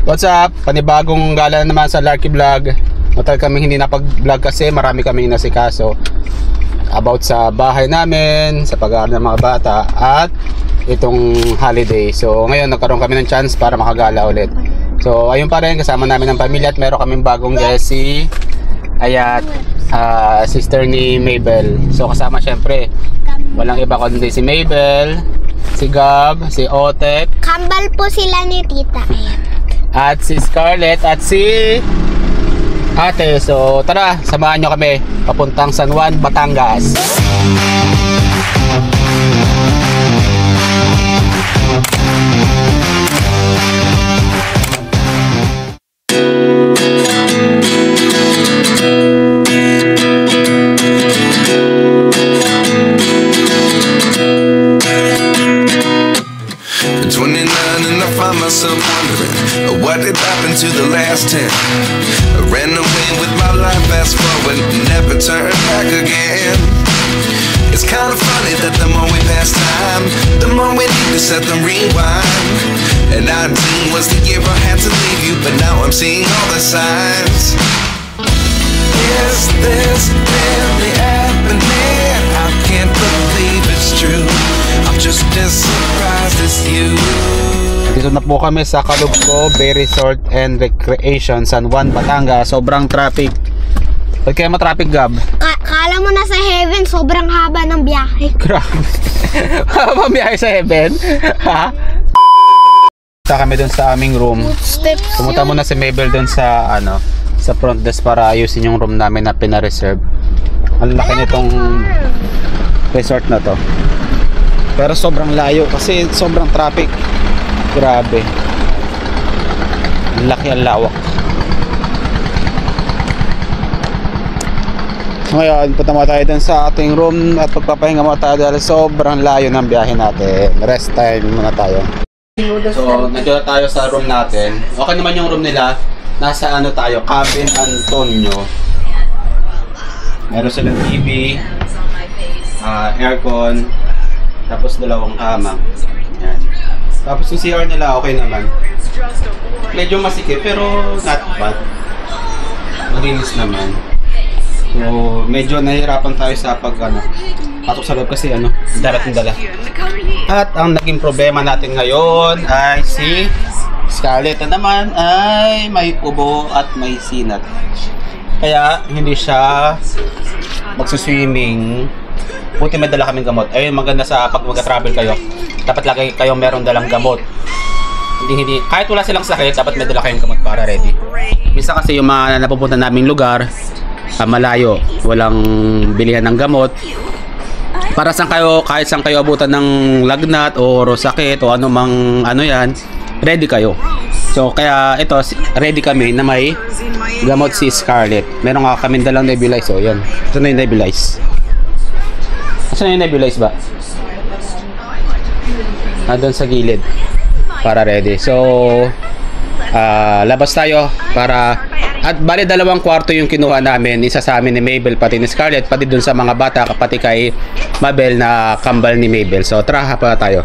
What's up? Panibagong gala naman sa Larky Vlog. Matagal kami hindi napag-vlog kasi marami kaming nasikaso about sa bahay namin, sa pag-aaral ng mga bata at itong holiday. So ngayon nagkaroon kami ng chance para makagala ulit. So ayun pa rin, kasama namin ang pamilya at meron kaming bagong guest, si Ayat, sister ni Mabel. So kasama syempre walang iba kundi si Mabel, si Gab, si Otep, kambal po sila ni Tita Ayat, at si Scarlett at si Ate. So tara, samahan nyo kami papuntang San Juan, Batangas. Myself wondering what did happen to the last 10. I ran away with my life, fast forward, never turn back again. It's kind of funny that the more we pass time, the more we need to set the rewind. And 19 was the year I had to leave you, but now I'm seeing all the signs. Is this really happening? I can't believe it's true. I'm just as surprised as you. Dito na po kami sa Calubco Bay Resort and Recreation, San Juan, Batangas. Sobrang traffic. Ba't kaya matraffic, Gab? Kala mo na sa heaven, sobrang haba ng biyahe. Grabe. Habang biyahe sa heaven? Ha? Punta kami dun sa aming room. Pumunta muna si Mabel dun sa sa front desk para ayusin yung room namin na pina-reserve. Ang laki nitong resort na to. Pero sobrang layo kasi sobrang traffic. Grabe. Laki ang lawak. Ngayon, punta mo tayo dun sa ating room at pagpapahinga mo tayo dahil sobrang layo ng biyahe natin. Rest time muna tayo. So, nandiyo na tayo sa room natin. Okay naman yung room nila. Nasa tayo, Cabin Antonio. Meron silang TV, aircon, tapos dalawang kama. Yan. Tapos yung CR nila okay naman. Medyo masikip pero not bad. Malinis naman. So medyo nahihirapan tayo sa pasok sa loob kasi dalat ng dala. At ang naging problema natin ngayon ay si Scarlett na naman ay may ubo at may sinat. Kaya hindi siya magsuswimming. Buti may dala kaming gamot. Ayun, maganda sa pag mag-travel kayo. Dapat lagi kayong meron dalang gamot. Hindi, kahit wala silang sakit, dapat may dala kayong gamot para ready. Minsan kasi yung mga napupunta naming lugar, malayo, walang bilihan ng gamot. Para saan kayo, kahit saan kayo abutan ng lagnat o sakit o anumang yan, ready kayo. So kaya ito, ready kami na may gamot si Scarlett. Meron nga kami dalang nebulize. So yan, ito na yung nebulize. Saan yung nebulize ba? Doon sa gilid para ready. So labas tayo para at bali dalawang kwarto yung kinuha namin, isa sa amin ni Mabel pati ni Scarlett, pati dun sa mga bata pati kay Mabel na kambal ni Mabel. So tara pa tayo.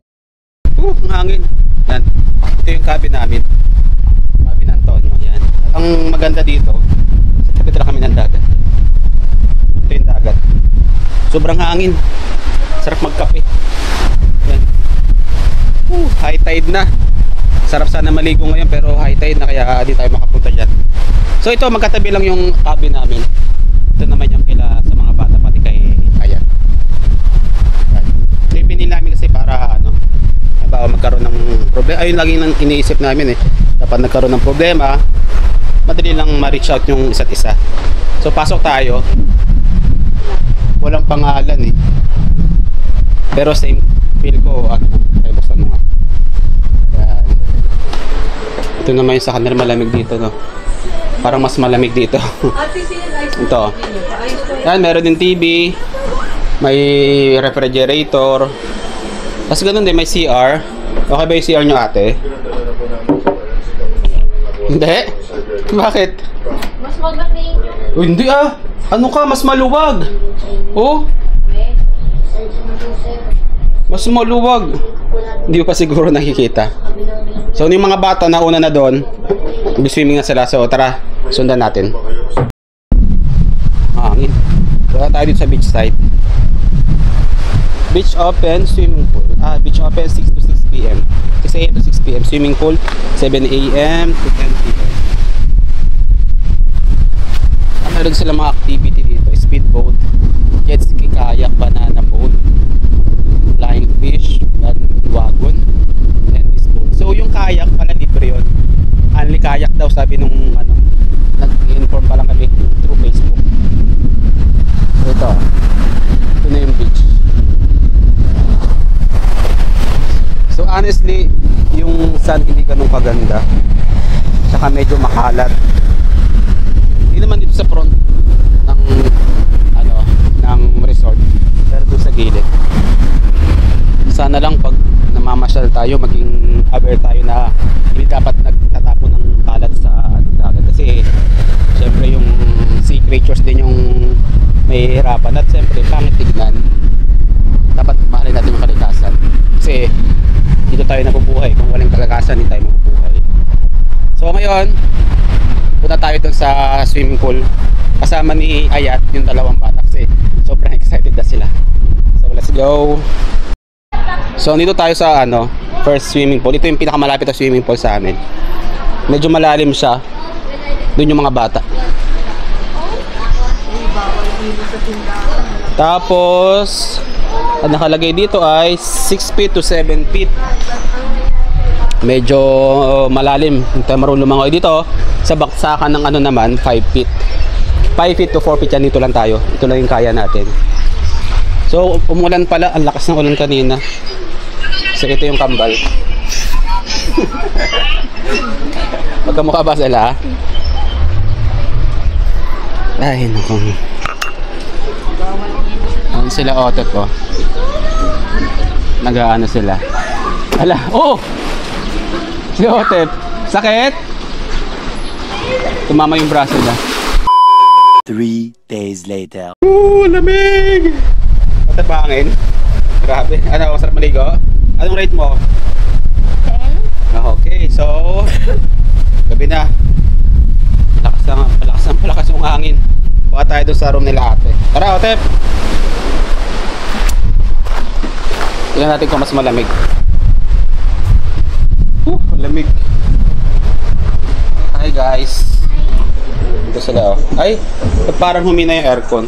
Ang hangin. Yan. Ito yung cabin namin, Cabin Antonio. Yan. Ang maganda dito, sa tabi kami ng dagat. Ito yung dagat. Sobrang hangin. Sarap magkape. Yan. High tide na. Sarap sana maligo ngayon pero high tide na kaya di tayo makapunta dyan. So ito, magkatabi lang yung cabin namin. Ito naman yung kila sa mga bata pati kay Ayat. Ito yung pinili namin kasi para baka magkaroon ng problema. Ayun laging nang iniisip namin dapat nagkaroon ng problema, madali lang ma-reach out yung isa't isa. So pasok tayo. Walang pangalan pero same feel ko ay buksan mo nga. Yan. Ito naman yung sa kanila, malamig dito parang mas malamig dito. Ito yan, meron din TV, may refrigerator, tapos ganun din may CR. Okay ba yung CR nyo, ate? Hindi? Bakit? Mas maganda yun. Hindi ano ka, mas maluwag. Mas maluwag. Hindi ko pa siguro nakikita. So yung mga bata na una na doon, Swimming na sila. So tara, sundan natin. Hangin. Wala tayo dito sa beach side. Beach open, swimming pool. Beach open 6 to 6 p.m. 6 a.m. to 6 p.m. Swimming pool 7 a.m. to 10 p.m. Meron sila mga activity dito. Speedboat, jet ski, kayak, banana boat, flying fish, wagon, and this boat. So yung kayak pala libre yun. Only kayak daw sabi nung ano, nag-inform pa lang kami through Facebook. Ito na yung beach. So honestly, yung sun hindi ganun kaganda, saka medyo makalat. Hindi naman dito sa front ng ano, ng resort, pero doon sa gilid. Sana lang pag namamasyal tayo, maging aware tayo na hindi dapat nagtatapon ng kalat sa ano, dagat, kasi syempre yung sea creatures din yung may hirapan, at syempre pangit tignan. Dapat mahalin natin yung kalikasan, kasi dito tayo nabubuhay. Kung walang kalikasan, hindi tayo mabubuhay. So ngayon, punta tayo dun sa swimming pool kasama ni Ayat, yung dalawang bata, kasi sobrang excited na sila. So let's go. So dito tayo sa ano, first swimming pool. Ito yung pinakamalapit na swimming pool sa amin. Medyo malalim siya. Doon yung mga bata. Tapos ang nakalagay dito ay 6 feet to 7 feet. Medyo malalim. Hindi tayo marunong lumangoy dito. Sa baksakan ng ano naman, 5 feet. 5 feet to 4 feet yan. Dito lang tayo. Ito lang yung kaya natin. So umulan pala. Ang lakas ng ulan kanina. So ito yung kambal. Magkamukha ba sila? Ay naku. Ano sila otot ko? Nag-aano sila? Ala, oh! Si Otep, sakit? Tumama yung braso niya. 3 days later. Lamig! Otep, hangin. Grabe. Ano, masarap maligo? Anong rate mo? 10. Okay, so gabi na. Palakas yung hangin. Kuha tayo doon sa room nila ate. Tara, Otep! Tingnan natin kung mas malamig. Lamig. Hi guys. Ito sila oh. Ay, parang humina yung aircon.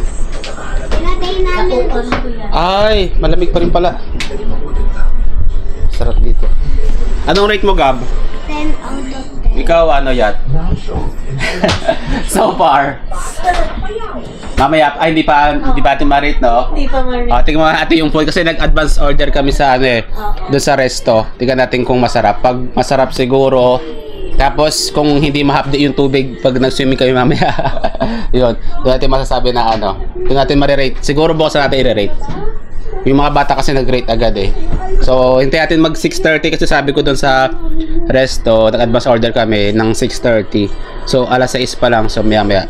Ay, malamig pa rin pala. Sarap dito. Anong rate mo, Gab? 10 out of 10. Ikaw ano Yat? So far. Mamaya, ay hindi pa natin ma-rate, no? Hindi pa ma-rate. Tingnan mo natin yung food kasi nag-advance order kami sa ano doon sa resto. Tingnan natin kung masarap. Pag masarap siguro, tapos kung hindi mahapdi yung tubig pag nag-swimming kami mamaya. Yun, doon natin masasabi na ano. Doon natin ma-rate. Siguro bukas natin i-rate. Yung mga bata kasi nag-rate agad eh. So, hintay natin mag 6:30 kasi sabi ko doon sa resto, nag-advance order kami ng 6:30. So, alas 6 pa lang. So, maya-maya.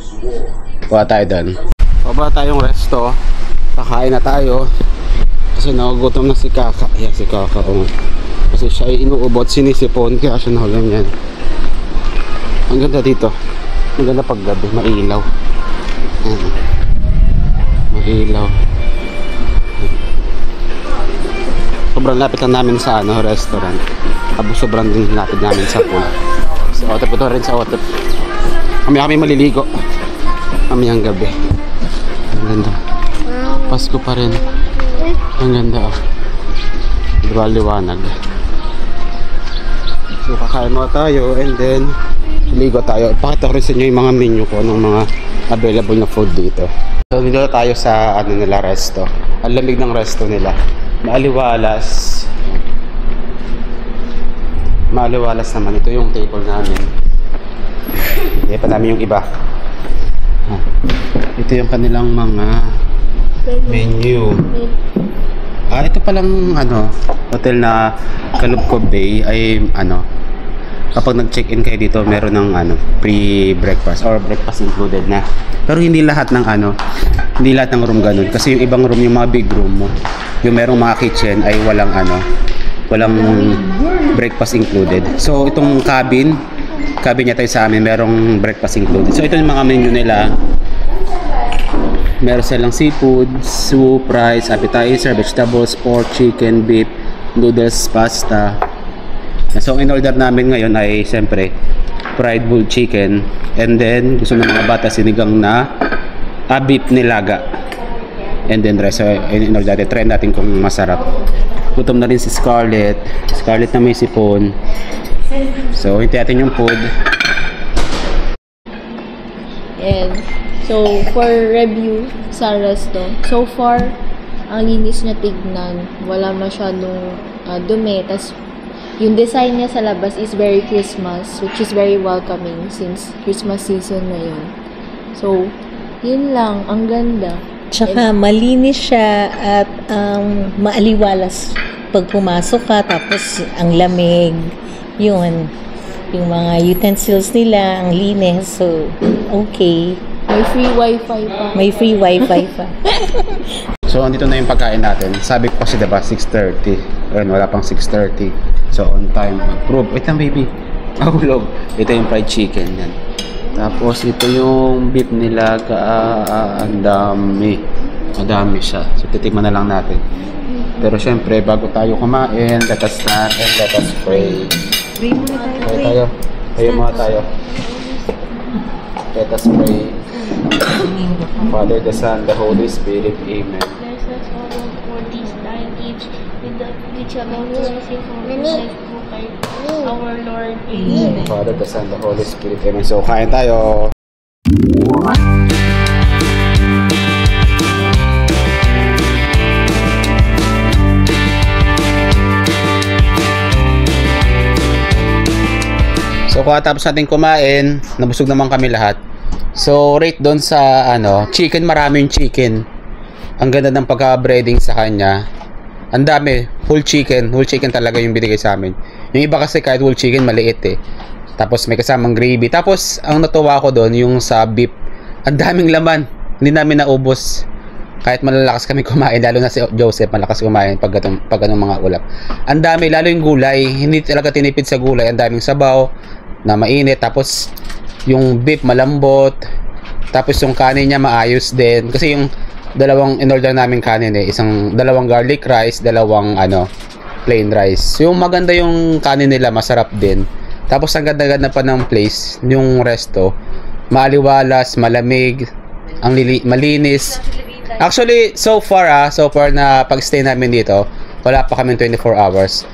Kuha tayo doon. Baba tayong resto. Kakain na tayo. Kasi nagugutom na si Kaka. Ayan si Kaka. Kasi siya ay inuubot, sinisipon. Kaya siya nakaganyan. Ang ganda dito. Ang ganda pag gabi. Mailaw. Ayan. Mailaw. Sobrang lapit lang namin sa ano, restaurant. Tapos sobrang din lapit namin sa pool. Sa Otep, ito rin sa Otep. Kami maliligo. Mamayang gabi. Ang ganda. Pasko pa rin. Ang ganda oh. Diba liwanag. So kakain mo tayo and then ligo tayo. Pakita ko rin sa inyo yung mga menu ko ng mga available na food dito. So dito tayo sa ano nila resto. Ang lamig ng resto nila. Maaliwalas. Maaliwalas naman. Ito yung table namin. Hindi pa namin yung iba. Ito yung kanilang mga menu. Ito palang ano, hotel na Calubco Bay ay ano, kapag nag-check-in kayo dito, meron ng ano, pre-breakfast or breakfast included na. Pero hindi lahat ng ano, hindi lahat ng room ganun. Kasi yung ibang room, yung mga big room mo, yung merong mga kitchen ay walang ano, walang breakfast included. So itong cabin, cabin niya tayo sa amin, merong breakfast included. So ito yung mga menu nila. Meron silang seafood, soup, rice, appetizer, vegetables, pork, chicken, beef, noodles, pasta. So ang in-order namin ngayon ay siyempre fried bull chicken, and then gusto ng mga bata sinigang na beef nilaga, and then rice. So in-order natin, try natin kung masarap. Gutom na rin si Scarlett na may sipon. So hintayin natin yung food. And so for review sa resto, so far ang linis niya tignan, wala masyadong dumi. Tas yung design niya sa labas is very Christmas, which is very welcoming since Christmas season na yun. So yun lang, ang ganda. Tsaka malinis siya at maaliwalas pag pumasok ka, tapos ang lamig, yun. Yung mga utensils nila, ang linis, so okay. May free wifi pa. May free wifi pa. So andito na yung pagkain natin. Sabi ko kasi diba 6:30. Ayun, wala pang 6:30. So on time. Approve. Wait lang baby. Ahulog. Ito yung fried chicken yan. Tapos ito yung beef nilaga. Ang dami. Ang dami siya. So titikman na lang natin. Pero syempre bago tayo kumain, let us start and let us pray. Tayo. Tayo muna tayo. Let us pray. Father, the Son, the Holy Spirit. Amen. Bless us all for this time each with the which about to receive from our Lord. Amen. Father, the Son, the Holy Spirit. Amen. So, kain tayo. So, katapos natin kumain, nabusog naman kami lahat. So, rate doon sa chicken, maraming chicken. Ang ganda ng pagka-breading sa kanya. Ang dami, whole chicken talaga yung binigay sa amin. Yung iba kasi kahit whole chicken, maliit eh. Tapos may kasamang gravy. Tapos, ang natuwa ko doon, yung sa beef, ang daming laman. Hindi namin naubos. Kahit malalakas kami kumain, lalo na si Joseph, malakas kumain pag anong mga ulap. Ang dami, lalo yung gulay. Hindi talaga tinipid sa gulay. Ang daming sabaw na mainit. Tapos, yung beef malambot, tapos yung kanin niya maayos din, kasi yung dalawang in-order namin kanin dalawang garlic rice, dalawang plain rice. Yung maganda yung kanin nila, masarap din. Tapos ang ganda-ganda pa ng place, yung resto, maaliwalas, malamig, malinis. Actually, so far na pag-stay namin dito, wala pa kami 24 hours.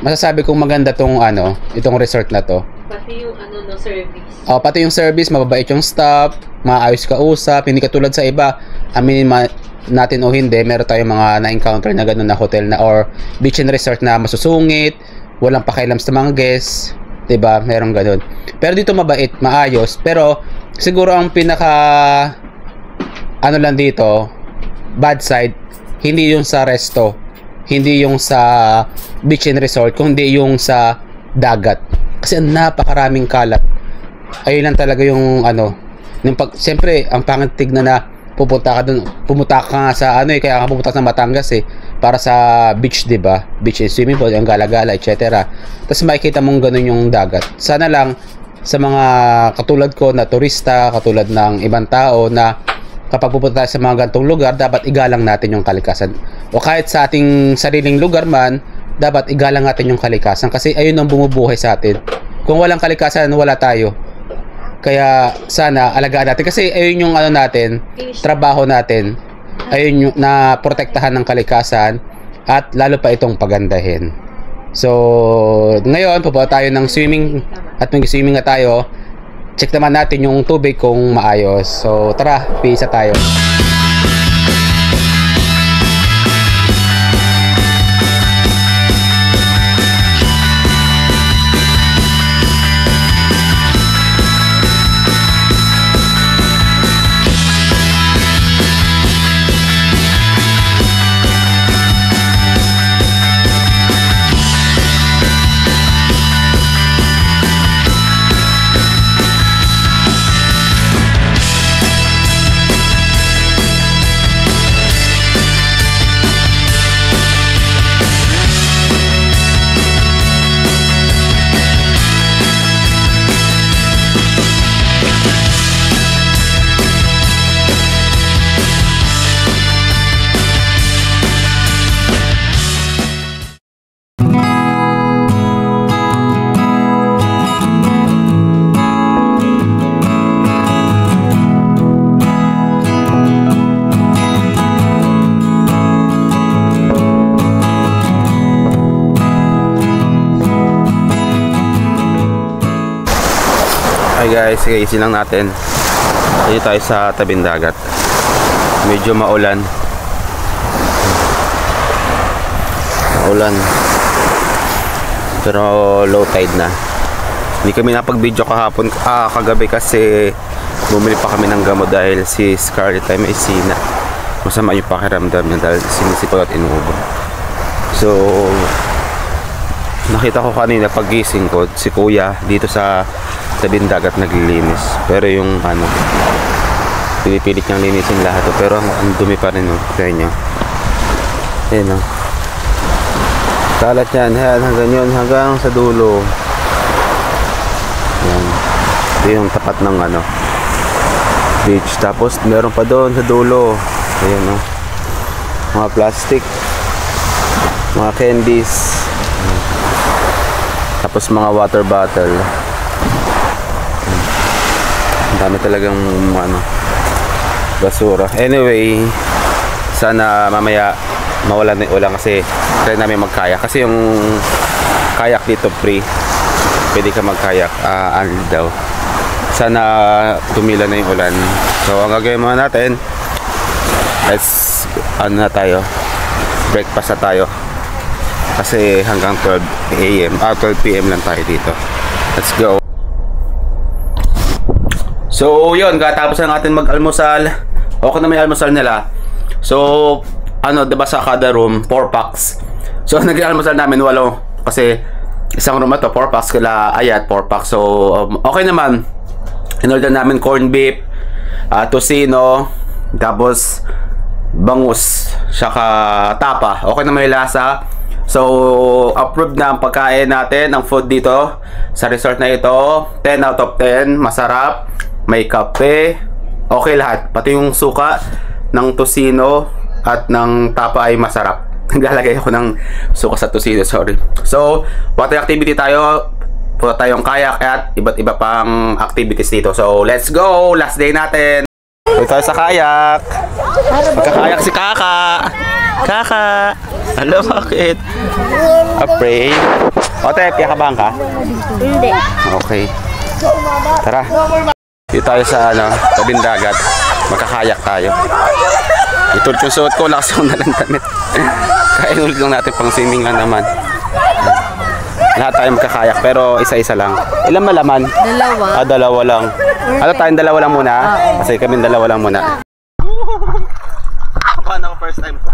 Masasabi kong maganda itong resort na to. Pati yung service. Pati yung service, mababait yung staff, maayos kausap, hindi katulad sa iba. Aminin natin o hindi, meron tayong mga na-encounter na gano'n na hotel na or beach and resort na masusungit, walang pakialam sa mga guests, 'di ba? Merong gano'n. Pero dito mabait, maayos, pero siguro ang pinaka lang dito, bad side, hindi yung sa resto, hindi yung sa beach and resort, kundi yung sa dagat. Kasi napakaraming kalat. Ayun lang talaga yung siyempre, ang pangit tignan na pupunta ka nga sa kaya ka pupunta sa Batangas para sa beach, 'di ba? Beach and swimming pool, ang gala-gala, etc. Tapos makikita mong ganun yung dagat. Sana lang sa mga katulad ko na turista, katulad ng ibang tao na kapag pupunta sa mga gantong lugar, dapat igalang natin yung kalikasan. O kahit sa ating sariling lugar man, dapat igalang natin yung kalikasan kasi ayun ang bumubuhay sa atin. Kung walang kalikasan, wala tayo. Kaya sana alagaan natin kasi ayun yung natin, trabaho natin. Ayun yung na protektahan ng kalikasan at lalo pa itong pagandahin. So, ngayon pupunta tayo ng swimming at mag-swimming na tayo. Check naman natin yung tubig kung maayos. So, tara, pisa tayo. Okay guys, isin lang natin. Dito tayo sa tabing dagat. Medyo maulan. Maulan. Pero low tide na. Hindi kami napag-video kahapon, kagabi kasi bumili pa kami ng gamot dahil si Scarlett ay may sina. Masama yung pakiramdam niya dahil sinisipag at inuubo. So, nakita ko kanina pagising ko, si kuya dito sa tabing dagat naglilinis. Pero yung ano, pinipilit niyang linisin lahat. Pero ang dumi pa rin, kaya niya. Ayan o. Kalat yan, hanggang yun, hanggang sa dulo. Ayan. Ito yung tapat ng ano, beach. Tapos meron pa doon sa dulo. Ayan o. Mga plastic. Mga candies. Tapos mga water bottle. Ang dami talagang ano, basura. Anyway, sana mamaya mawalan na ulan kasi try namin magkayak. Kasi yung kayak dito free. Pwede ka magkayak. Anli daw. Sana tumila na yung ulan. So ang gagawin muna natin, let's ano na tayo, breakfast na tayo. Kasi hanggang 12 AM, 12 PM lang tayo dito. Let's go. So, yun, katapos na natin mag-almusal. Okay na may almusal nila. So, ano, diba sa kada room, 4 packs. So, nag-almusal namin 8. Kasi, isang room na to, 4 packs. Kila Ayat, 4 packs. So, okay naman. In-order namin corned beef, tocino, tapos bangus, saka tapa. Okay na may lasa. So, approved na ang pagkain natin, ang food dito sa resort na ito. 10 out of 10, masarap. May kape, okay lahat. Pati yung suka ng tocino at ng tapa ay masarap. Naglalagay ako ng suka sa tocino, sorry. So, water activity tayo. Punta tayong kayak at iba't iba pang activities dito. So, let's go! Last day natin. Dito tayo sa kayak. Magkakayak si Kaka. Kaka! Ano, bakit? Afraid? Ote, piyakabahan ka? Hindi. Okay. Tara. Dito tayo sa ano, tabing dagat. Magkakayak tayo. Ito yung suot ko, lakas yung nalang damit. Kain ulit lang natin pang swimming lang naman. Lahat tayo magkakayak pero isa-isa lang. Ilan malaman? Dalawa. Dalawa lang. Ano tayong dalawa lang muna? Kasi kami dalawa lang muna. Paano ako first time ko?